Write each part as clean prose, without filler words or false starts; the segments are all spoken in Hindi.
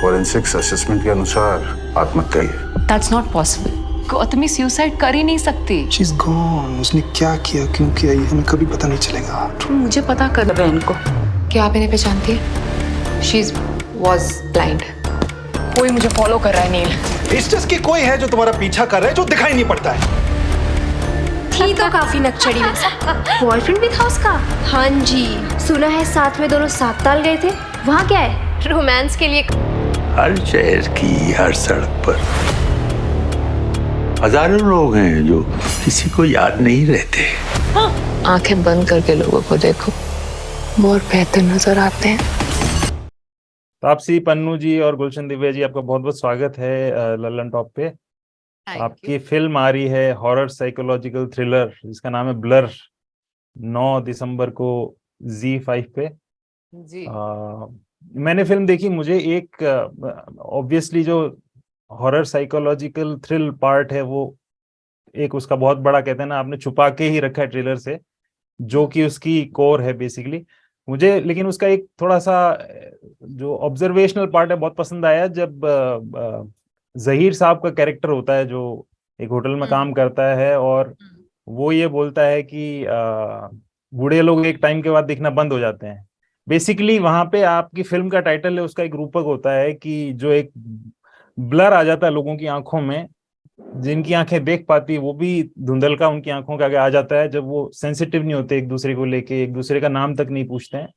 फॉरेंसिक्स असेसमेंट के अनुसार आत्महत्या है। That's not possible. Gautami suicide कर ही नहीं सकती। She's gone. उसने क्या किया, क्यों किया, ये हमें कभी पता नहीं चलेगा। तुम मुझे पता कर दो इनको। क्या आप इन्हें पहचानती है? She was blind. कोई मुझे फॉलो कर रहा है नील। It's just कि कोई है जो तुम्हारा पीछा कर रहा है, जो दिखाई नहीं पड़ता है। थी तो काफी नकचड़ी वैसे। बॉयफ्रेंड भी था उसका? हाँ जी, सुना है साथ में दोनों साकताल गए थे। वहाँ क्या है? रोमांस के लिए। हर शहर की हर सड़क पर हजारों लोग हैं जो किसी को याद नहीं रहते। आंखें बंद करके लोगों को देखो, वो और बेहतर नजर आते हैं। तापसी पन्नू जी और गुलशन दिव्या जी, आपका बहुत बहुत स्वागत है लल्लन टॉप पे। आपकी फिल्म आ रही है हॉरर साइकोलॉजिकल थ्रिलर जिसका नाम है ब्लर, 9 दिसंबर को Z5 पे जी। मैंने फिल्म देखी। मुझे एक ऑब्वियसली जो हॉरर साइकोलॉजिकल थ्रिल पार्ट है वो एक उसका बहुत बड़ा, कहते हैं ना, आपने छुपा के ही रखा है ट्रेलर से, जो कि उसकी कोर है बेसिकली। मुझे लेकिन उसका एक थोड़ा सा जो ऑब्जर्वेशनल पार्ट है बहुत पसंद आया, जब जहीर साहब का कैरेक्टर होता है जो एक होटल में काम करता है और वो ये बोलता है कि बूढ़े लोग एक टाइम के बाद दिखना बंद हो जाते हैं। बेसिकली वहां पे आपकी फिल्म का टाइटल है, उसका एक रूपक होता है कि जो एक ब्लर आ जाता है लोगों की आंखों में, जिनकी आंखें देख पाती वो भी धुंधल का उनकी आंखों के आगे आ जाता है, जब वो सेंसिटिव नहीं होते एक दूसरे को लेके, एक दूसरे का नाम तक नहीं पूछते हैं।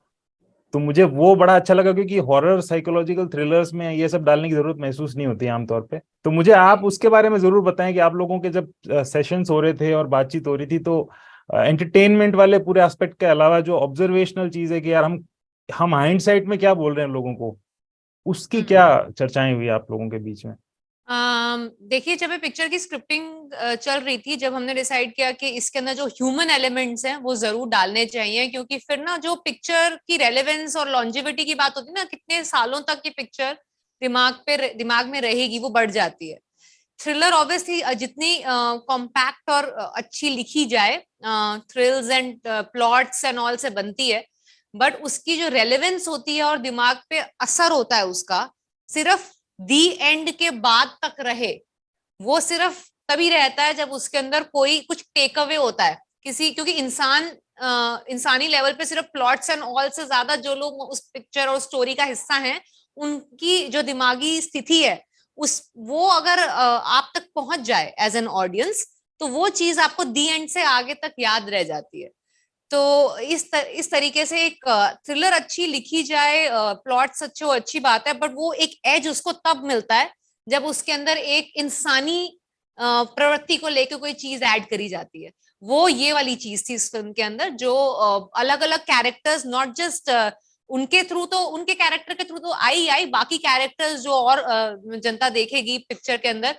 तो मुझे वो बड़ा अच्छा लगा, क्योंकि हॉरर साइकोलॉजिकल थ्रिलर्स में ये सब डालने की जरूरत महसूस नहीं होती आमतौर पे। तो मुझे आप उसके बारे में जरूर बताएं कि आप लोगों के जब सेशंस हो रहे थे और बातचीत हो रही थी, तो एंटरटेनमेंट वाले पूरे एस्पेक्ट के अलावा जो ऑब्जर्वेशनल चीज है कि यार हम हाइंडसाइट में क्या बोल रहे हैं लोगों को, उसकी क्या चर्चाएं हुई आप लोगों के बीच में? देखिए, जब ये पिक्चर की स्क्रिप्टिंग चल रही थी, जब हमने डिसाइड किया कि इसके अंदर जो ह्यूमन एलिमेंट्स हैं वो जरूर डालने चाहिए, क्योंकि फिर ना जो पिक्चर की रेलेवेंस और लॉन्जेविटी की बात होती है ना, कितने सालों तक ये पिक्चर दिमाग में रहेगी, वो बढ़ जाती है। थ्रिलर ऑब्वियसली जितनी कॉम्पैक्ट और अच्छी लिखी जाए, thrills and plots and all से बनती है, बट उसकी जो रेलेवेंस होती है और दिमाग पे असर होता है उसका, सिर्फ दी एंड के बाद तक रहे, वो सिर्फ तभी रहता है जब उसके अंदर कोई कुछ टेक अवे होता है क्योंकि इंसानी लेवल पे सिर्फ प्लॉट्स एंड ऑल से ज्यादा जो लोग उस पिक्चर और स्टोरी का हिस्सा हैं, उनकी जो दिमागी स्थिति है वो अगर आप तक पहुंच जाए एज एन ऑडियंस, तो वो चीज आपको दी एंड से आगे तक याद रह जाती है। तो इस तरीके से एक थ्रिलर अच्छी लिखी जाए, प्लॉट्स अच्छे हो, अच्छी बात है, बट वो एक एज उसको तब मिलता है जब उसके अंदर एक इंसानी प्रवृत्ति को लेकर कोई चीज ऐड करी जाती है। वो ये वाली चीज थी इस फिल्म के अंदर, जो अलग अलग कैरेक्टर्स, नॉट जस्ट उनके थ्रू, तो उनके कैरेक्टर के थ्रू तो आई बाकी कैरेक्टर्स जो और जनता देखेगी पिक्चर के अंदर,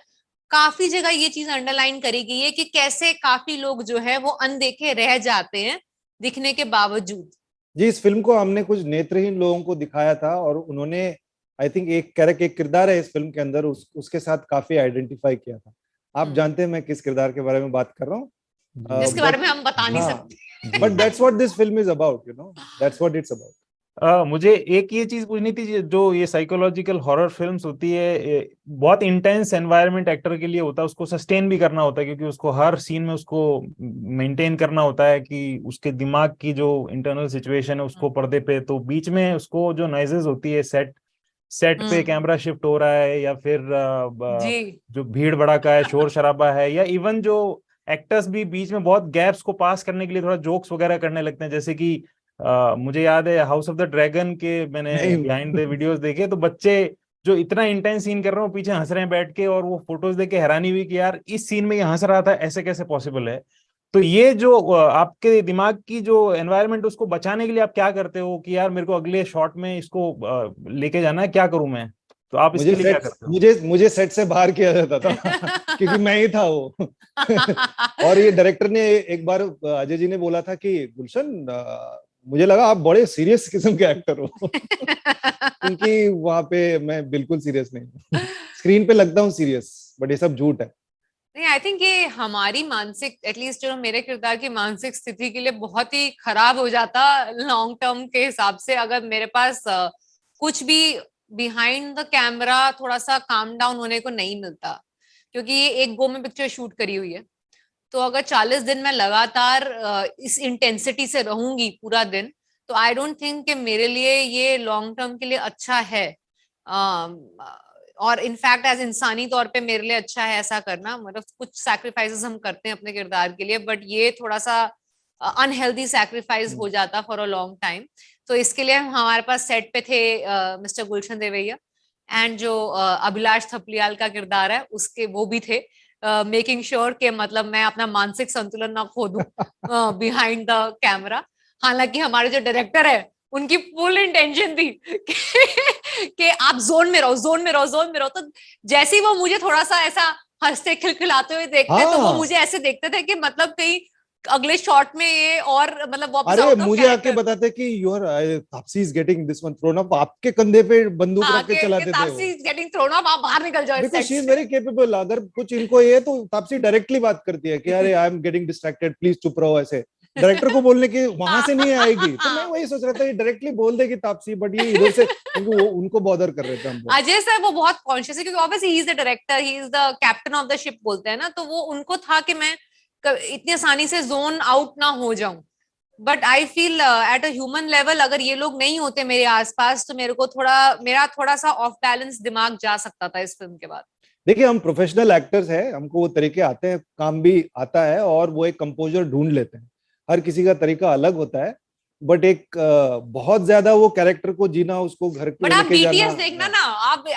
काफी जगह ये चीज अंडरलाइन करी गई है कि कैसे काफी लोग जो है वो अनदेखे रह जाते हैं दिखने के बावजूद। जी, इस फिल्म को हमने कुछ नेत्रहीन लोगों को दिखाया था और उन्होंने आई थिंक एक किरदार है इस फिल्म के अंदर, उसके साथ काफी आइडेंटिफाई किया था। आप जानते हैं मैं किस किरदार के बारे में बात कर रहा हूँ, जिसके बारे में हम बता नहीं सकते, but that's what this film is about, you know, that's what it's about. मुझे एक ये चीज पूछनी थी, जो ये साइकोलॉजिकल हॉरर फिल्म्स होती है, बहुत इंटेंस एनवायरनमेंट एक्टर के लिए होता है, उसको सस्टेन भी करना होता है, क्योंकि उसको हर सीन में उसको मेंटेन करना होता है कि उसके दिमाग की जो इंटरनल सिचुएशन है उसको पर्दे पे, तो बीच में उसको जो नॉइजेस होती है, सेट पे कैमरा शिफ्ट हो रहा है या फिर जो भीड़ भड़ाका है, शोर शराबा है, या इवन जो एक्टर्स भी बीच में बहुत गैप्स को पास करने के लिए थोड़ा जोक्स वगैरह करने लगते हैं, जैसे कि मुझे याद है हाउस ऑफ द ड्रैगन के मैंने बिहाइंड द वीडियोस देखे, तो बच्चे जो इतना इंटेंस सीन कर रहे हो पीछे हंस रहे हैं बैठ के, और वो फोटोज देख के हैरानी हुई कि यार इस सीन में ये हंस रहा था, ऐसे कैसे पॉसिबल है। तो ये जो आपके दिमाग की जो एनवायरनमेंट, उसको बचाने के लिए आप क्या करते हो कि यार मेरे को अगले शॉट में इसको लेके जाना है, क्या करूं मैं? तो आप इसके लिए क्या करते हो? मुझे सेट से बाहर किया जाता था क्योंकि मैं ही था वो और ये डायरेक्टर ने एक बार अजय जी ने बोला था कि गुलशन, मुझे लगा आप बड़े सीरियस किस्म के एक्टर हो क्योंकि वहां पे मैं बिल्कुल सीरियस नहीं हूँ। स्क्रीन पे लगता हूँ सीरियस, बट ये सब झूठ है। नहीं, आई थिंक ये हमारी मानसिक, एटलीस्ट जो मेरे किरदार की मानसिक स्थिति के लिए बहुत ही खराब हो जाता लॉन्ग टर्म के हिसाब से, अगर मेरे पास कुछ भी बिहाइंड द कैमरा थोड़ा सा काम डाउन होने को नहीं मिलता, क्योंकि ये एक गो में पिक्चर शूट करी हुई है। तो अगर 40 दिन मैं लगातार इस इंटेंसिटी से रहूंगी पूरा दिन, तो आई डोंट थिंक कि मेरे लिए ये लॉन्ग टर्म के लिए अच्छा है। और इनफैक्ट एज इंसानी तौर पे मेरे लिए अच्छा है ऐसा करना। मतलब कुछ सैक्रिफाइसेस हम करते हैं अपने किरदार के लिए, बट ये थोड़ा सा अनहेल्दी सैक्रिफाइस हो जाता फॉर अ लॉन्ग टाइम। तो इसके लिए हमारे पास सेट पे थे मिस्टर गुलशन देवैया, एंड जो अभिलाष थपलियाल का किरदार है उसके वो भी थे, मेकिंग श्योर कि मतलब मैं अपना मानसिक संतुलन ना खो दूं बिहाइंड द कैमरा। हालांकि हमारे जो डायरेक्टर है उनकी फुल इंटेंशन थी कि आप जोन में रहो, जोन में रहो, जोन में रहो। तो जैसे ही वो मुझे थोड़ा सा ऐसा हंसते खिलखिलाते हुए देखते, तो वो मुझे ऐसे देखते थे कि मतलब कहीं अगले शॉट में ये और मतलब वापस अरे मुझे आके बताते कि your Taapsee is getting this one throne up, आपके कंधे पे बंदूक रख के चलाते थे। Taapsee is getting throne up, आप बाहर निकल जाओ। Because she is very capable. अगर कुछ इनको ये तो तापसी डायरेक्टली बात करती है कि अरे I am getting distracted, please चुप रहो। ऐसे डायरेक्टर को बोलने की वहां से नहीं आएगी। तो मैं वही सोच रहा था, ये डायरेक्टली बोल देगी तापसी, बट ये इधर से क्योंकि वो उनको बॉदर कर रहे थे हम। अजय सर वो बहुत कॉन्शियस है, क्योंकि obviously he is the director, he is the captain of the ship बोलते हैं ना। तो वो उनको था कि मैं इतनी आसानी से जोन आउट ना हो जाऊं। But I feel at a human level अगर ये लोग नहीं होते मेरे आसपास, तो मेरा थोड़ा सा ऑफ बैलेंस दिमाग जा सकता था इस फिल्म के बाद। देखिए, हम प्रोफेशनल एक्टर्स हैं, हमको वो तरीके आते हैं, काम भी आता है, और वो एक कंपोजर ढूंढ लेते हैं। हर किसी का तरीका अलग होता है, बट एक बहुत ज्यादा वो कैरेक्टर को जीना, उसको घर पे बट आप लेके बीटीएस जाना। देखना ना,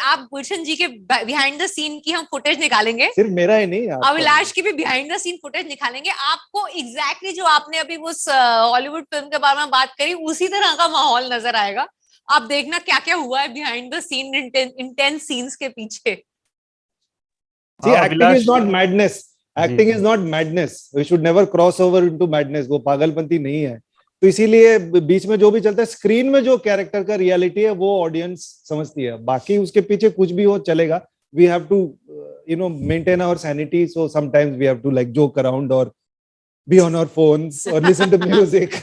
आप गुलशन जी के बिहाइंड द सीन की हम फुटेज निकालेंगे, सिर्फ मेरा ही नहीं, अभिलाष की भी बिहाइंड द सीन फुटेज निकालेंगे। आपको एग्जैक्टली जो आपने अभी उस हॉलीवुड फिल्म के बारे में बात करी, उसी तरह का माहौल नजर आएगा। आप देखना क्या क्या हुआ है behind the scene, intense scenes के पीछे। Acting is not madness, acting is not madness, we should never cross over into madness. वो पागलपंती नहीं है। तो इसीलिए बीच में जो भी चलता है, स्क्रीन में जो कैरेक्टर का रियलिटी है वो ऑडियंस समझती है, बाकी उसके पीछे कुछ भी हो चलेगा। We have to maintain our sanity, so sometimes we have to like joke around or be on our phones or listen to music.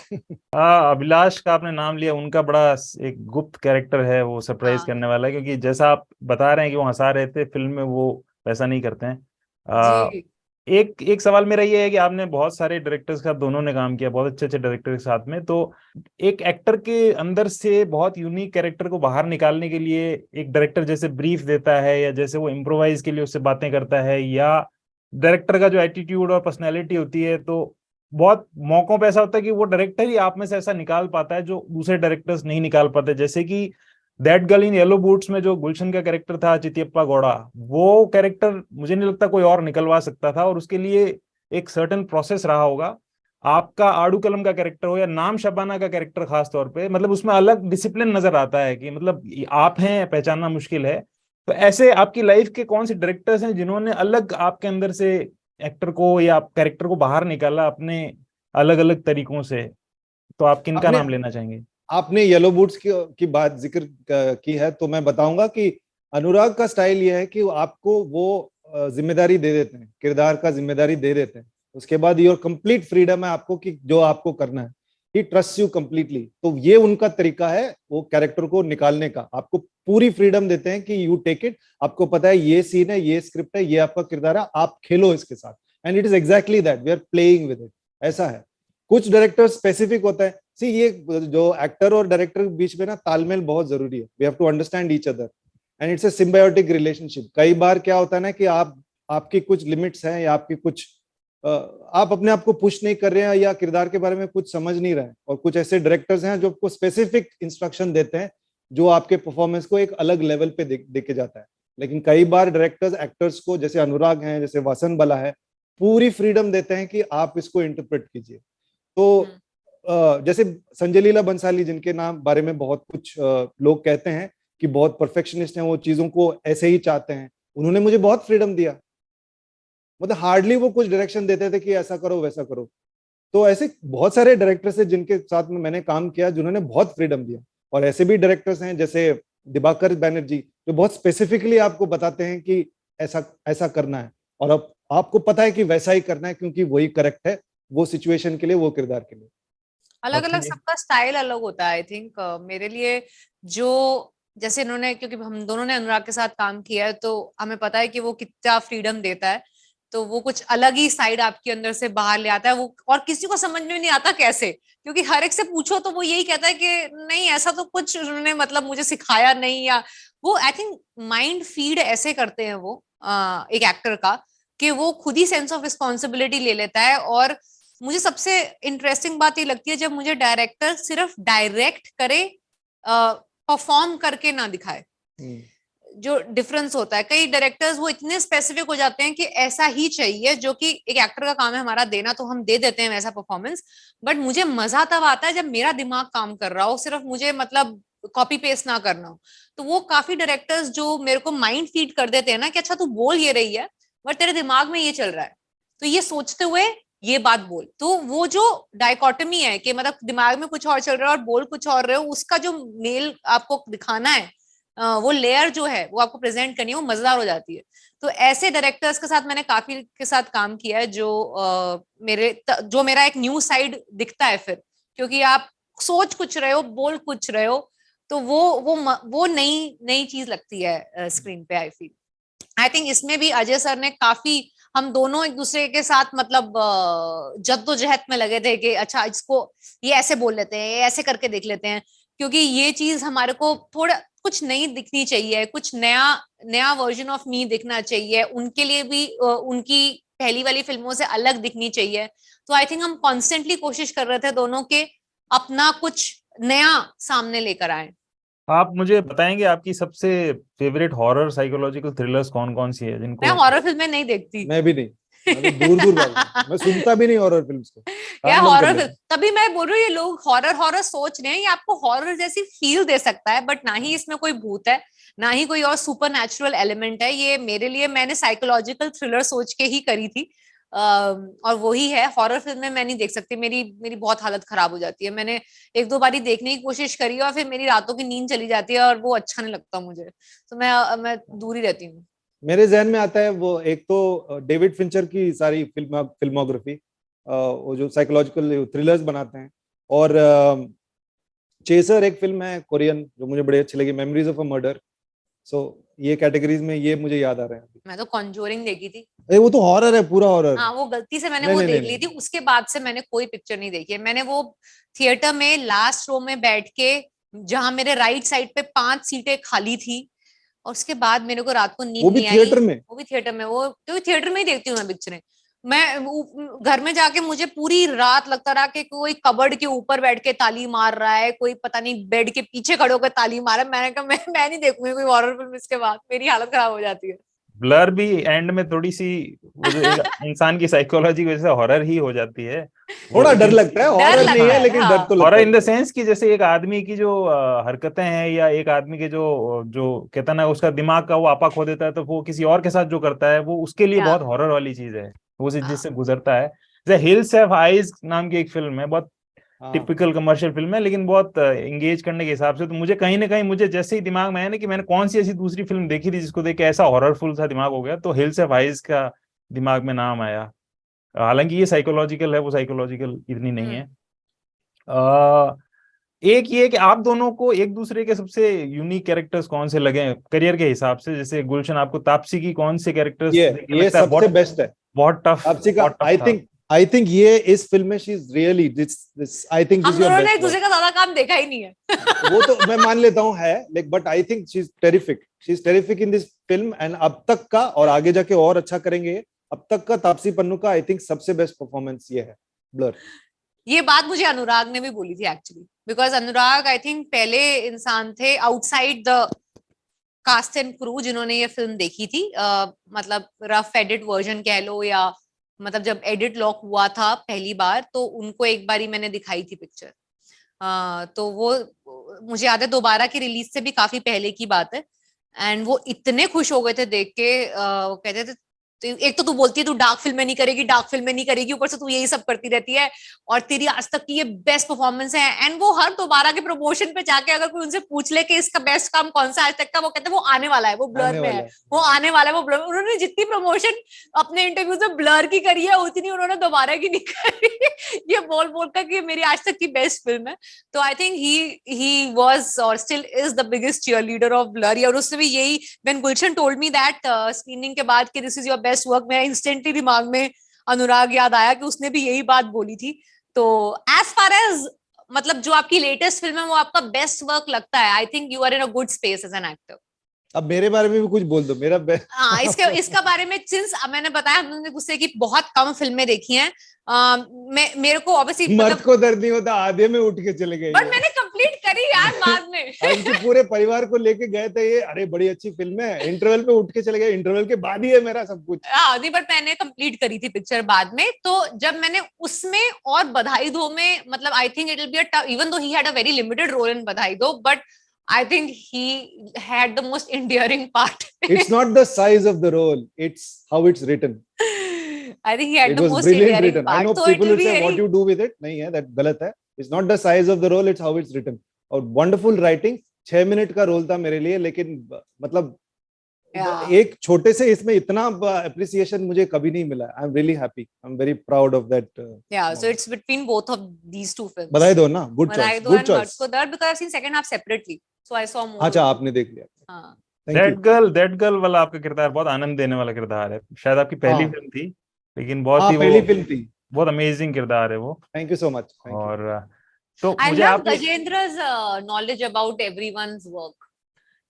Abhilash का आपने नाम लिया, उनका बड़ा एक गुप्त कैरेक्टर है, वो सरप्राइज करने वाला है, क्योंकि जैसा आप बता रहे हैं कि वो हंसा रहे थे, फिल्म में वो वैसा नहीं करते हैं। एक सवाल मेरा ये है कि आपने बहुत सारे डायरेक्टर्स के साथ, दोनों ने काम किया, बहुत अच्छे अच्छे डायरेक्टर के साथ में, तो एक एक्टर के अंदर से बहुत यूनिक कैरेक्टर को बाहर निकालने के लिए एक डायरेक्टर जैसे ब्रीफ देता है, या जैसे वो इम्प्रोवाइज के लिए उससे बातें करता है, या डायरेक्टर का जो एटीट्यूड और पर्सनैलिटी होती है, तो बहुत मौकों पे ऐसा होता है कि वो डायरेक्टर ही आप में से ऐसा निकाल पाता है जो दूसरे डायरेक्टर्स नहीं निकाल पाते। जैसे कि that girl in yellow boots में जो गुलशन का कैरेक्टर था, चितियप्पा गौड़ा, वो कैरेक्टर मुझे नहीं लगता कोई और निकलवा सकता था, और उसके लिए एक सर्टेन प्रोसेस रहा होगा। आपका आड़ू कलम का कैरेक्टर हो या नाम शबाना का कैरेक्टर, खास तौर पे मतलब उसमें अलग डिसिप्लिन नजर आता है कि मतलब आप हैं, पहचानना मुश्किल है। तो ऐसे आपकी लाइफ के कौन से डायरेक्टर्स हैं जिन्होंने अलग आपके अंदर से एक्टर को या कैरेक्टर को बाहर निकाला अपने अलग अलग तरीकों से? तो आप किनका नाम लेना चाहेंगे? आपने येलो बूट्स की बात जिक्र की है, तो मैं बताऊंगा कि अनुराग का स्टाइल ये है कि आपको वो जिम्मेदारी दे देते हैं, किरदार का जिम्मेदारी दे देते हैं, उसके बाद योर कंप्लीट फ्रीडम है आपको कि जो आपको करना है। ही ट्रस्ट यू कंप्लीटली। तो ये उनका तरीका है वो कैरेक्टर को निकालने का, आपको पूरी फ्रीडम देते हैं कि यू टेक इट। आपको पता है ये सीन है, ये स्क्रिप्ट है, ये आपका किरदार है, आप खेलो इसके साथ, and it is exactly that, we are playing with it. ऐसा है। कुछ डायरेक्टर स्पेसिफिक होता है। सी, ये जो एक्टर और डायरेक्टर के बीच में ना तालमेल बहुत जरूरी है। We have to understand each other and it's a symbiotic relationship. कई बार क्या होता है ना कि आपकी कुछ लिमिट्स हैं, या आपकी कुछ आप अपने आप को पुश नहीं कर रहे हैं, या किरदार के बारे में कुछ समझ नहीं रहे हैं, और कुछ ऐसे डायरेक्टर्स हैं जो आपको स्पेसिफिक इंस्ट्रक्शन देते हैं जो आपके परफॉर्मेंस को एक अलग लेवल पे देके जाता है। लेकिन कई बार डायरेक्टर्स एक्टर्स को, जैसे अनुराग हैं, जैसे वासन बाला है, पूरी फ्रीडम देते हैं कि आप इसको इंटरप्रेट कीजिए। तो जैसे संजय लीला बंसाली, जिनके नाम बारे में बहुत कुछ लोग कहते हैं कि बहुत परफेक्शनिस्ट हैं, वो चीजों को ऐसे ही चाहते हैं, उन्होंने मुझे बहुत फ्रीडम दिया। मतलब हार्डली वो कुछ डायरेक्शन देते थे कि ऐसा करो वैसा करो। तो ऐसे बहुत सारे डायरेक्टर्स हैं जिनके साथ में मैंने काम किया, जिन्होंने बहुत फ्रीडम दिया। और ऐसे भी डायरेक्टर्स हैं जैसे दिबाकर बैनर्जी, जो बहुत स्पेसिफिकली आपको बताते हैं कि ऐसा ऐसा करना है, और अब आपको पता है कि वैसा ही करना है, क्योंकि वही करेक्ट है वो सिचुएशन के लिए, वो किरदार के लिए। अलग अलग सबका स्टाइल अलग होता है। आई थिंक मेरे लिए जो जैसे इन्होंने, क्योंकि हम दोनों ने अनुराग के साथ काम किया है तो हमें पता है कि वो कितना फ्रीडम देता है, तो वो कुछ अलग ही साइड आपके अंदर से बाहर ले आता है वो, और किसी को समझ में नहीं आता कैसे, क्योंकि हर एक से पूछो तो वो यही कहता है कि नहीं ऐसा तो कुछ उन्होंने मतलब मुझे सिखाया नहीं, या वो आई थिंक माइंड फीड ऐसे करते हैं वो एक एक्टर का, कि वो खुद ही सेंस ऑफ रिस्पॉन्सिबिलिटी ले लेता है। और मुझे सबसे इंटरेस्टिंग बात ये लगती है जब मुझे डायरेक्टर सिर्फ डायरेक्ट करे, परफॉर्म करके ना दिखाए। जो डिफरेंस होता है, कई डायरेक्टर्स वो इतने स्पेसिफिक हो जाते हैं कि ऐसा ही चाहिए, जो कि एक एक्टर का काम है हमारा देना, तो हम दे देते हैं वैसा परफॉर्मेंस। बट मुझे मजा तब आता है जब मेरा दिमाग काम कर रहा हो, सिर्फ मुझे मतलब कॉपी पेस्ट ना करना हो। तो वो काफी डायरेक्टर्स जो मेरे को माइंड फीड कर देते हैं ना कि अच्छा तू बोल ये रही है बट तेरे दिमाग में ये चल रहा है, तो ये सोचते हुए ये बात बोल। तो वो जो डाइकोटमी है कि मतलब दिमाग में कुछ और चल रहा है और बोल कुछ और रहे हो, उसका जो मेल आपको दिखाना है, वो लेयर जो है वो आपको प्रेजेंट करनी है, वो मजेदार हो जाती है। तो ऐसे डायरेक्टर्स के साथ मैंने काफी के साथ काम किया है जो मेरा एक न्यू साइड दिखता है फिर, क्योंकि आप सोच कुछ रहे हो, बोल कुछ रहे हो, तो वो नई नई चीज लगती है स्क्रीन पे। आई थिंक इसमें भी अजय सर ने काफी, हम दोनों एक दूसरे के साथ मतलब जद्दोजहद में लगे थे कि अच्छा इसको ये ऐसे बोल लेते हैं, ये ऐसे करके देख लेते हैं, क्योंकि ये चीज हमारे को थोड़ा कुछ नई दिखनी चाहिए, कुछ नया वर्जन ऑफ मी दिखना चाहिए, उनके लिए भी उनकी पहली वाली फिल्मों से अलग दिखनी चाहिए। तो आई थिंक हम कॉन्स्टेंटली कोशिश कर रहे थे दोनों के अपना कुछ नया सामने लेकर आए। आप मुझे बताएंगे आपकी सबसे फेवरेट हॉरर साइकोलॉजिकल थ्रिलर्स कौन कौन सी है जिनको? मैं हॉरर फिल्में नहीं देखती। मैं भी नहीं, दूर दूर मैं सुनता भी नहीं हॉरर फिल्म्स को। या हॉरर फिल्म, तभी मैं बोल रही हूँ ये लोग हॉरर सोच रहे हैं, ये आपको हॉरर जैसी फील दे सकता है, बट ना ही इसमें कोई भूत है, ना ही कोई और सुपर नेचुरल एलिमेंट है। ये मेरे लिए, मैंने साइकोलॉजिकल थ्रिलर सोच के ही करी थी, और वही है। हॉरर फिल्में मैं नहीं देख सकती, मेरी बहुत हालत खराब हो जाती है। मैंने एक दो बारी देखने की कोशिश करी और फिर मेरी रातों की नींद चली जाती है और वो अच्छा नहीं लगता मुझे, तो मैं दूर ही रहती हूँ। मेरे जहन में आता है वो एक तो डेविड फिंचर की सारी फिल्मोग्राफी, वो जो साइकोलॉजिकल थ्रिलर्स बनाते हैं, और चेसर एक फिल्म है कोरियन जो मुझे बड़ी अच्छी लगी, मेमोरीज ऑफ अ मर्डर। सो ये कैटेगरीज में ये मुझे याद आ रहे हैं। मैं तो कॉन्जोरिंग देखी थी। वो तो हॉरर है, पूरा हॉरर। हाँ, वो गलती से मैंने वो देख ली थी, उसके बाद से मैंने कोई पिक्चर नहीं देखी है। मैंने वो थिएटर में लास्ट रो में बैठ के, जहां मेरे राइट साइड पे 5 सीटें खाली थी, और उसके बाद मेरे को रात को नींद नहीं आई। वो भी थिएटर में, वो क्योंकि थिएटर में ही देखती हूँ मैं पिक्चरें। मैं घर में जाके मुझे पूरी रात लगता रहा कि कोई कबर्ड के ऊपर बैठ के ताली मार रहा है, कोई पता नहीं बेड के पीछे खड़े होकर ताली मार रहा है। मैंने कहा मैं नहीं देखूंगी कोई हॉरर फिल्म इसके बाद, मेरी हालत खराब हो जाती है। ब्लर भी एंड में थोड़ी सी इंसान की साइकोलॉजी की वजह से हॉरर ही हो जाती है, थोड़ा डर लगता है। हॉरर नहीं है लेकिन डर तो लगता है। हॉरर इन द सेंस कि जैसे एक आदमी की जो हरकतें हैं, या एक आदमी के जो कहता ना उसका दिमाग का वो आपा खो देता है, तो वो किसी और के साथ जो करता है वो उसके लिए बहुत हॉरर वाली चीज है, वो जिससे गुजरता है। जैसे हिल्स हैव आइज नाम की एक फिल्म है, बहुत टिपिकल कमर्शियल फिल्म है, लेकिन बहुत एंगेज करने के हिसाब से। तो मुझे कहीं ना कहीं, मुझे जैसे ही दिमाग में आया ना कि मैंने कौन सी ऐसी दूसरी फिल्म देखी थी जिसको देख के ऐसा हॉररफुल सा दिमाग हो गया, तो हिल्स ऑफ आइज का दिमाग में नाम आया। हालांकि ये साइकोलॉजिकल है, वो साइकोलॉजिकल इतनी नहीं है। एक ये कि आप दोनों को एक दूसरे के सबसे यूनिक कैरेक्टर्स कौन से लगे करियर के हिसाब से? जैसे गुलशन, आपको तापसी की कौन से कैरेक्टर्स ये सबसे बेस्ट है? बहुत टफ। तापसी का आई थिंक ये इस फिल्म में she is really this I think हम दोनों ने एक दूसरे का ज्यादा काम देखा ही नहीं है। वो तो मैं मान लेता हूँ है, but I think she is terrific in this film. And अब तक का, और आगे जाके और अच्छा करेंगे, अब तक का तापसी पन्नू का आई थिंक सबसे बेस्ट परफॉर्मेंस ये है, ब्लर। ये बात मुझे अनुराग ने भी बोली थी actually, because Anurag I think पहले इंसान थे outside the cast and crew जिन्होंने ये फिल्म देखी थी। मतलब रफ एडिट वर्जन कह लो, या मतलब जब एडिट लॉक हुआ था पहली बार, तो उनको एक बारी मैंने दिखाई थी पिक्चर। तो वो मुझे याद है दोबारा की रिलीज से भी काफी पहले की बात है, एंड वो इतने खुश हो गए थे देख के। वो कहते थे तो एक तो तू बोलती है तू डार्क फिल्में नहीं करेगी, डार्क फिल्में नहीं करेगी, ऊपर से तू यही सब करती रहती है, और तेरी आज तक की ये बेस्ट परफॉर्मेंस है। एंड वो हर दोबारा के प्रमोशन पे जाके अगर कोई उनसे पूछ ले कि इसका बेस्ट काम कौन सा आज तक का, वो कहते हैं वो आने वाला है, वो ब्लर में है, वो आने वाला है, वो ब्लर। उन्होंने जितनी प्रमोशन अपने इंटरव्यूज में ब्लर की करी है उतनी उन्होंने दोबारा की नहीं करी ये बोल बोल कर कि मेरी आज तक की बेस्ट फिल्म है। तो आई थिंक ही वाज और still is the biggest cheerleader of Blurr. और उसने भी यही, when Gulshan told me that screening के बाद कि this is your best work, मेरा इंस्टेंटली दिमाग में अनुराग याद आया कि उसने भी यही बात बोली थी। तो एज फार एज मतलब जो आपकी लेटेस्ट फिल्म है वो आपका बेस्ट वर्क लगता है, I think you are in a good space as an actor. अब मेरे बारे में भी कुछ बोल दो, मेरा हाँ, इसका बारे में, सिंस मैंने बताया हमने गुस्से की बहुत कम फिल्में देखी हैं, मेरे को ऑब्वियसली मर्द को दर्द नहीं होता आधे में उठ के चले गए, बट मैंने कंप्लीट करी यार बाद में उनके पूरे परिवार को लेके गए थे, ये अरे बड़ी अच्छी फिल्म है, इंटरवल पे उठ के चले गए, इंटरवल के बाद ही है मेरा सब कुछ। हाँ नहीं, बट मैंने कंप्लीट करी थी पिक्चर बाद में। तो जब मैंने उसमें और बधाई दो में, मतलब I think it will be a, even though he had a very limited role in Badhaai Do, but I think he had the most endearing part. It's not the size of the role, it's how it's written. I think he had It the was most brilliant endearing written. part. I know So people will say very... what you do with it. नहीं है, that गलत है. It's not the size of the role, it's how it's written. और wonderful writing. 6 मिनट का रोल था मेरे लिए, लेकिन मतलब एक छोटे से इसमें इतना appreciation मुझे कभी नहीं मिला. I'm really happy. I'm very proud of that. Yeah, so it's between both of these two films. बधाई दो ना, good choice. Good choice. So that because I've seen second half separately, so I saw more. अच्छा, आपने देख लिया. हाँ. That girl वाला आपका किरदार बहुत आनंद देने वाला किरदार है, शायद आपकी पहली फिल्म थी, लेकिन बहुत ही पहली फिल्म थी, बहुत अमेजिंग किरदार है वो. Thank you so much. और तो I मुझे love आपने Gajendra's knowledge about everyone's work.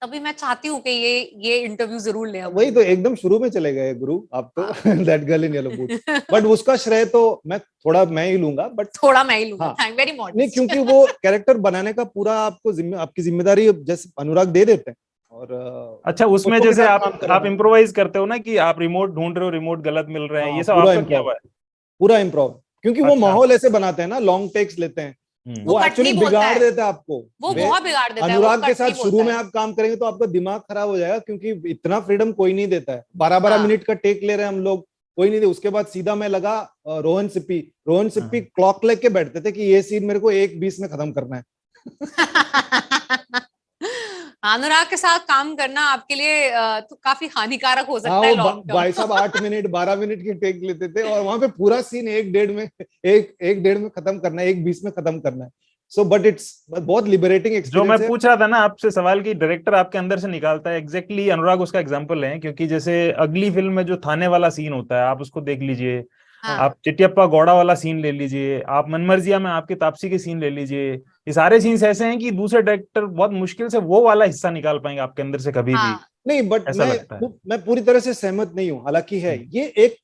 तभी मैं चाहती हूँ कि ये इंटरव्यू जरूर ले। वही तो एकदम शुरू में चले गए गुरु आप तो, that girl in yellow boot, but उसका श्रेय तो मैं ही लूंगा, बट थोड़ा मैं ही लूंगा। Thank very much. नहीं, क्योंकि वो कैरेक्टर बनाने का पूरा आपकी जिम्मेदारी जैसे अनुराग दे देते हैं। और अच्छा, उसमें जैसे आप इम्प्रोवाइज करते हो ना कि आप रिमोट ढूंढ रहे हो, रिमोट गलत मिल रहे हैं, ये सब आपका क्या हुआ है? पूरा इम्प्रोव, क्योंकि वो माहौल ऐसे बनाते हैं ना, लॉन्ग टेक्स लेते हैं, वो एक्चुअली बिगाड़ देता है आपको, वो बहुत बिगाड़ देता है। अनुराग के साथ शुरू में आप काम करेंगे तो आपका दिमाग खराब हो जाएगा, क्योंकि इतना फ्रीडम कोई नहीं देता है। 12-12 मिनट का टेक ले रहे हैं हम लोग, कोई नहीं दे। उसके बाद सीधा मैं लगा रोहन सिप्पी क्लॉक लेके बैठते थे कि ये सीन मेरे को 1:20 में खत्म करना है। अनुराग के साथ काम करना आपके लिए तो काफी हानिकारक हो सकता है लॉन्ग टर्म। भाई साहब 8 मिनट 12 मिनट की टेक लेते थे और वहां पे पूरा सीन 1:30 में खत्म करना है, 1:20 में खत्म करना है। सो बट इट्स बहुत लिबरेटिंग एक्सपीरियंस है। जो मैं पूछ रहा था ना आपसे सवाल की डायरेक्टर आपके अंदर से निकालता है, एग्जैक्टली अनुराग उसका एग्जांपल है। क्योंकि जैसे अगली फिल्म में जो थाने वाला सीन होता है, आप उसको देख लीजिए, आप चिट्टियप्पा गौड़ा वाला सीन ले लीजिए, आप मनमर्जिया में आपके तापसी के सीन ले लीजिए, ये सारे सीन्स ऐसे हैं कि दूसरे डायरेक्टर बहुत मुश्किल से वो वाला हिस्सा निकाल पाएंगे आपके अंदर से कभी भी। नहीं, बट मैं पूरी तरह से सहमत नहीं हूँ। हालांकि है, ये एक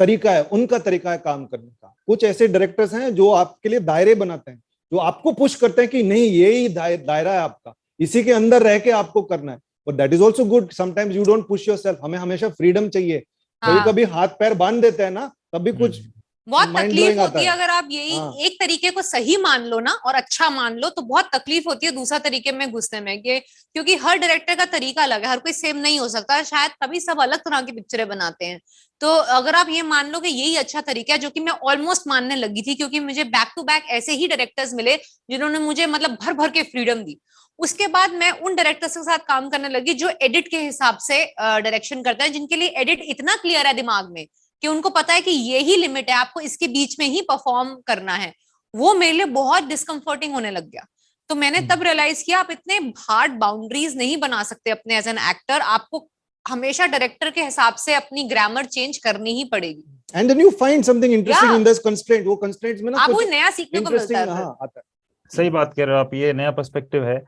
तरीका है, उनका तरीका है काम करने का। कुछ ऐसे डायरेक्टर्स हैं जो आपके लिए दायरे बनाते हैं, जो आपको पुश करते हैं कि नहीं यही दायरा है आपका, इसी के अंदर रह के आपको करना है। But that is also good. Sometimes you don't push yourself. हमें हमेशा फ्रीडम चाहिए। कभी हाथ पैर बांध देते हैं ना, तभी कुछ बहुत तकलीफ होती है। अगर आप यही एक तरीके को सही मान लो ना और अच्छा मान लो, तो बहुत तकलीफ होती है दूसरा तरीके में घुसने में, क्योंकि हर डायरेक्टर का तरीका अलग है, हर कोई सेम नहीं हो सकता, शायद तभी सब अलग तरह की पिक्चरें बनाते हैं। तो अगर आप ये मान लो कि यही अच्छा तरीका है, जो कि मैं ऑलमोस्ट मानने लगी थी, क्योंकि मुझे बैक टू बैक ऐसे ही डायरेक्टर्स मिले जिन्होंने मुझे मतलब भर भर के फ्रीडम दी। उसके बाद मैं उन डायरेक्टर्स के साथ काम करने लगी जो एडिट के हिसाब से डायरेक्शन करते हैं, जिनके लिए एडिट इतना क्लियर है दिमाग में कि उनको पता है कि यही लिमिट है, आपको इसके बीच में ही परफॉर्म करना है। वो मेरे लिए बहुत डिस्कम्फर्टिंग होने लग गया। तो मैंने तब रियलाइज किया आप इतने हार्ड बाउंड्रीज नहीं बना सकते अपने एज एन एक्टर। आपको हमेशा डायरेक्टर के हिसाब से अपनी ग्रामर चेंज करनी ही पड़ेगी। And then you find something interesting in this constraint. वो कंस्ट्रेंट्स में ना आपको नया सीखने को मिलता है। आता है। सही बात कह रहे हो आप, ये नया पर्सपेक्टिव है।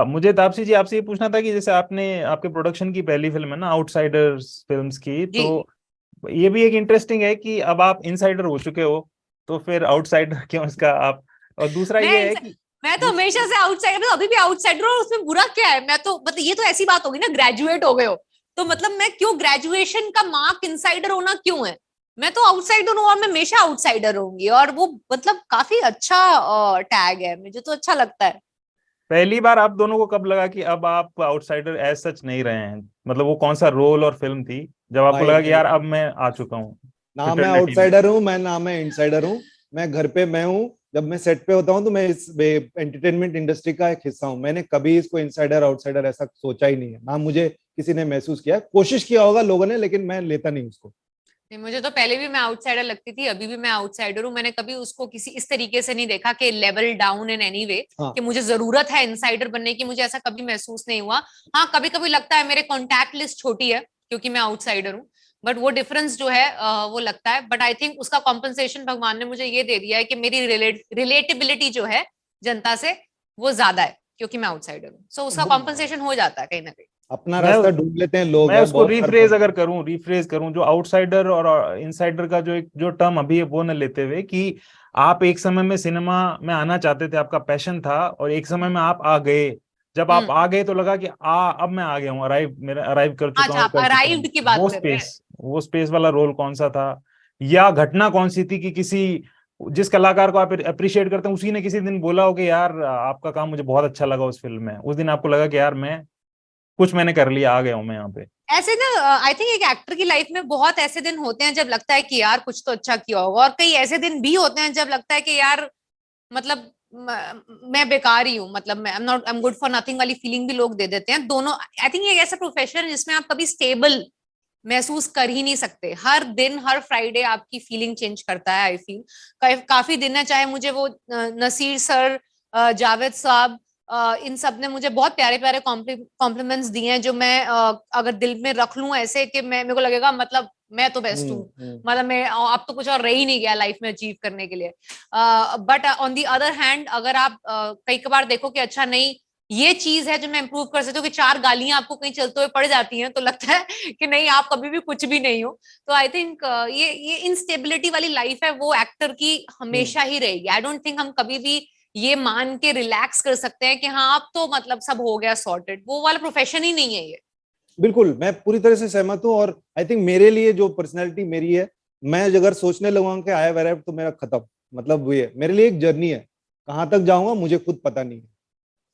मुझे तापसी जी आपसे ये पूछना था कि जैसे आपके प्रोडक्शन की पहली फिल्म है ना आउटसाइडर्स फिल्म्स की, तो ये भी एक इंटरेस्टिंग है कि अब आप इनसाइडर हो चुके हो, तो फिर आउटसाइडर क्यों इसका आप? और दूसरा ये है कि मैं तो हमेशा से आउटसाइडर, अभी भी आउटसाइडर हूं, उसमें बुरा क्या है? मैं तो मतलब ये तो ऐसी बात होगी ना, ग्रेजुएट हो गए हो तो मतलब मैं क्यों, ग्रेजुएशन का मार्क इनसाइडर होना क्यों है? मैं तो आउटसाइडर हूँ और मैं हमेशा आउटसाइडर रहूंगी, और वो मतलब काफी अच्छा टैग है, मुझे तो अच्छा लगता है। पहली बार आप दोनों को कब लगा कि अब आप आउटसाइडर एज सच नहीं रहे हैं? मतलब वो कौन सा रोल और फिल्म थी जब आपको लगा कि यार अब मैं आ चुका हूँ? ना मैं आउटसाइडर हूँ, ना मैं इनसाइडर हूँ, मैं घर पे मैं हूँ। जब मैं सेट पे होता हूँ तो मैं इस एंटरटेनमेंट इंडस्ट्री का एक हिस्सा हूँ। मैंने कभी इसको इनसाइडर आउटसाइडर ऐसा सोचा ही नहीं है, ना मुझे किसी ने महसूस किया। कोशिश किया होगा लोगों ने, लेकिन मैं लेता नहीं उसको। मुझे तो पहले भी मैं आउटसाइडर लगती थी, अभी भी मैं आउटसाइडर हूँ। मैंने कभी उसको किसी इस तरीके से नहीं देखा कि level down in any way, कि मुझे जरूरत है इनसाइडर बनने की, मुझे ऐसा कभी महसूस नहीं हुआ। हाँ, कभी कभी लगता है मेरे कॉन्टैक्ट लिस्ट छोटी है क्योंकि मैं आउटसाइडर हूँ, बट वो डिफरेंस जो है वो लगता है। बट आई थिंक उसका कॉम्पनसेशन भगवान ने मुझे ये दे दिया है कि मेरी रिलेटेबिलिटी जो है जनता से वो ज्यादा है क्योंकि मैं आउटसाइडर हूँ। सो उसका कॉम्पनसेशन हो जाता है कहीं ना कहीं। अपना रास्ता ढूंढ लेते हैं लोग। मैं उसको रिफ्रेज करूं जो आउटसाइडर और इनसाइडर का जो टर्म अभी है वो न लेते हुए कि आप एक समय में सिनेमा में आना चाहते थे, आपका पैशन था, और एक समय में आप आ गए। जब आप आ गए तो लगा कि अब मैं आ गया हूँ, अराइव कर चुका हूँ। आप अराइव्ड की बात कर रहे हैं। वो स्पेस वाला रोल कौन सा था, या घटना कौन सी थी कि किसी जिस कलाकार को आप अप्रिशिएट करते हैं उसी ने किसी दिन बोला हो कि यार आपका काम मुझे बहुत अच्छा लगा उस फिल्म में, उस दिन आपको लगा कि यार मैंने कर लिया, आ गया हूं मैं यहाँ पे। ऐसे ना आई थिंक एक एक्टर की लाइफ में बहुत ऐसे दिन होते हैं जब लगता है कि यार कुछ तो अच्छा किया होगा, और कई ऐसे दिन भी होते हैं जब लगता है कि यार मतलब मैं बेकार ही हूँ, मतलब मैं I am good for nothing वाली फीलिंग भी लोग दे देते हैं। दोनों आई थिंक एक ऐसा प्रोफेशन है जिसमें आप कभी स्टेबल महसूस कर ही नहीं सकते। हर दिन हर फ्राइडे आपकी फीलिंग चेंज करता है। आई फील काफी दिन है, चाहे मुझे वो नसीर सर, जावेद साहब, इन सब ने मुझे बहुत प्यारे प्यारे कॉम्प्लीमेंट्स दिए हैं जो मैं अगर दिल में रख लूं ऐसे कि मेरे को लगेगा मतलब मैं तो बेस्ट हूँ, मतलब मैं अब तो कुछ और रह ही नहीं गया लाइफ में अचीव करने के लिए। But on the other hand अगर आप कई बार देखो कि अच्छा नहीं ये चीज है जो मैं इंप्रूव कर सकती हूँ, कि 4 गालियां आपको कहीं चलते हुए पड़ जाती हैं तो लगता है कि नहीं आप कभी भी कुछ भी नहीं हो। तो आई थिंक ये इनस्टेबिलिटी वाली लाइफ है वो एक्टर की हमेशा ही रहेगी। आई डोंट थिंक हम कभी भी ये मान के रिलैक्स कर सकते हैं कि हाँ अब तो मतलब सब हो गया सॉर्टेड। वो वाला प्रोफेशन ही नहीं है ये। बिल्कुल, मैं पूरी तरह से सहमत हूँ। और आई थिंक मेरे लिए जो पर्सनैलिटी मेरी है, मैं अगर सोचने लगूंगा कि आई हैव अराइव्ड तो मेरा खत्म। मतलब वो ये मेरे लिए एक जर्नी है, कहाँ तक जाऊंगा मुझे खुद पता नहीं है।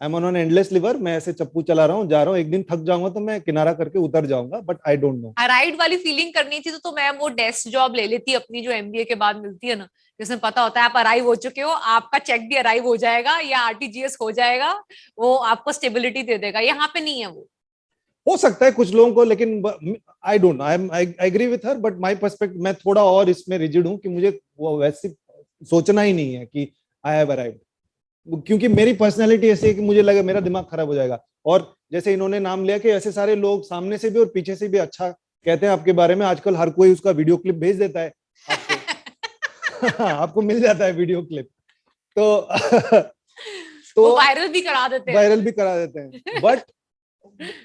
I am on an endless liver, मैं ऐसे चप्पू चला रहा हूँ, जा रहा हूँ, एक दिन थक जाऊंगा तो मैं किनारा करके उतर जाऊंगा, but I don't no. Arrived वाली फीलिंग करनी थी तो मैं वो डेस्क जॉब ले लेती अपनी जो एमबीए के बाद मिलती है ना, जिसमें पता होता है आप अराइव हो चुके हो, आपका चेक भी अराइव हो जाएगा या आरटीजीएस हो जाएगा, वो आपको स्टेबिलिटी दे देगा। यहाँ पे नहीं है वो। हो सकता है कुछ लोगों को, लेकिन I don't know, I agree with her, but my perspective मैं थोड़ा और इसमें रिजिड हूँ कि मुझे वो वैसे सोचना ही नहीं है कि आई हैव अराइव्ड, क्योंकि मेरी पर्सनैलिटी ऐसी है कि मुझे लगा मेरा दिमाग खराब हो जाएगा। और जैसे इन्होंने नाम लिया कि ऐसे सारे लोग सामने से भी और पीछे से भी अच्छा कहते हैं आपके बारे में। आजकल हर कोई उसका वीडियो क्लिप भेज देता है आपको। आपको मिल जाता है वीडियो क्लिप, तो वायरल भी करा देते हैं। बट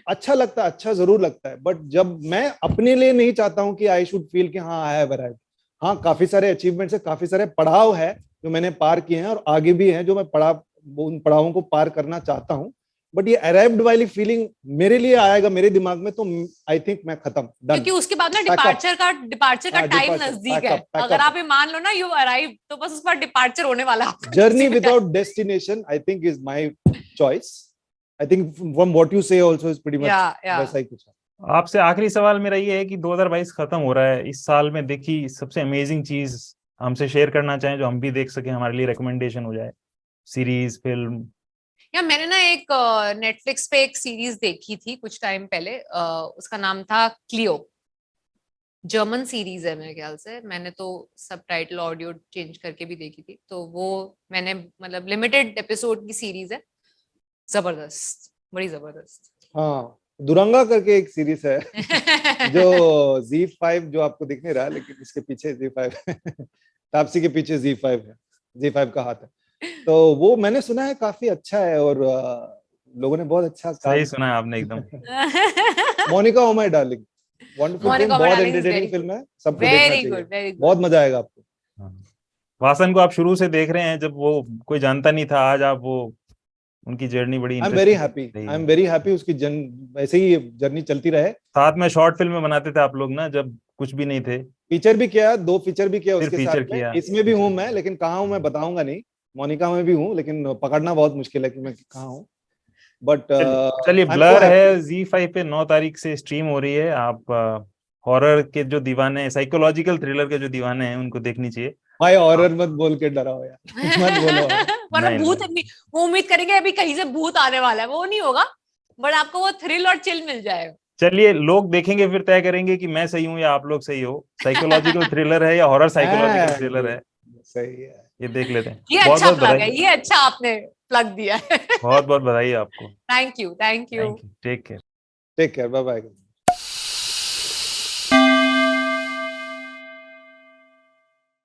अच्छा लगता है, अच्छा जरूर लगता है। बट जब मैं अपने लिए नहीं चाहता हूं कि आई शुड फील कि हाँ आई हैव अराइव्ड। हाँ, काफी सारे अचीवमेंट्स है, काफी सारे पड़ाव है जो मैंने पार किए हैं और आगे भी हैं जो मैं उन पड़ावों को पार करना चाहता हूं। बट ये अराइव्ड वाली फीलिंग मेरे लिए आएगा मेरे दिमाग में तो आई थिंक मैं खत्म, डन। क्योंकि उसके बाद ना डिपार्चर का टाइम नजदीक है। अगर आप ये मान लो ना यू अराइव, तो बस उसके बाद डिपार्चर होने वाला है। Journey without destination I think is my choice. I think from what you से आल्सो इज प्रीटी मच वैसा ही कुछ है। आपसे आखिरी सवाल मेरा ये है कि 2022 खत्म हो रहा है, इस साल में देखी सबसे अमेजिंग चीज हमसे शेयर करना चाहें जो हम भी देख सके, हमारे लिए रिकमेंडेशन हो जाए, सीरीज, फिल्म। या मैंने ना एक नेटफ्लिक्स पे एक सीरीज देखी थी कुछ टाइम पहले, उसका नाम था क्लियो। जर्मन सीरीज है मेरे ख्याल से, मैंने तो सबटाइटल ऑडियो चेंज करके भी देखी थी। तो वो मैंने मतलब लिमिटेड एपिसोड की सीरीज है, जबरदस्त, बड़ी जबरदस्त। हाँ, दुरंगा करके एक सीरीज है जो Z5 जो आपको दिख नहीं रहा, लेकिन इसके पीछे Z5 तापसी के पीछे Z5 है, Z5 का हाथ है। तो वो मैंने सुना है काफी अच्छा है और लोगों ने बहुत अच्छा सही सुना है आपने एकदम। मोनिका ओ माय डार्लिंग, वंडरफुल फिल्म, बहुत एंटरटेनिंग फिल्म है, सबको देखना चाहिए, बहुत मजा आएगा आपको। वासन को आप शुरू से देख रहे हैं, जब वो कोई जानता नहीं था, आज आप वो उनकी जर्नी बड़ी आई एम वेरी हैप्पी उसकी ऐसे ही जर्नी चलती रहे। साथ में शॉर्ट फिल्म बनाते थे आप लोग ना, जब कुछ भी नहीं थे। फीचर भी किया, 2 फीचर भी किया उसके फीचर साथ किया। में। इसमें भी हूँ मैं, लेकिन कहाँ हूँ मैं बताऊंगा नहीं। मोनिका में भी हूँ, लेकिन पकड़ना बहुत मुश्किल है कि मैं कहाँ हूँ। बट चलिए ब्लर है Z5 पे 9 तारीख से स्ट्रीम हो रही है। आप हॉरर के जो दीवाने, साइकोलॉजिकल थ्रिलर के जो दीवाने हैं उनको देखनी चाहिए। भाई हॉरर मत बोल के डराओ यार, मत बोलो। वरना नहीं, भूत वो उम्मीद करेंगे अभी कहीं से भूत आने वाला है, वो नहीं होगा, बट आपको वो थ्रिल और चिल मिल जाएगा। चलिए लोग देखेंगे फिर तय करेंगे कि मैं सही हूँ या आप लोग सही हो, साइकोलॉजिकल थ्रिलर है या हॉरर साइकोलॉजिकल थ्रिलर है, सही है। ये देख लेते हैं। ये बहुत अच्छा बहुत प्लग है, बधाई, ये अच्छा आपने प्लग दिया है। बहुत बहुत बधाई आपको। Thank you. Thank you, take care. Take care, bye bye.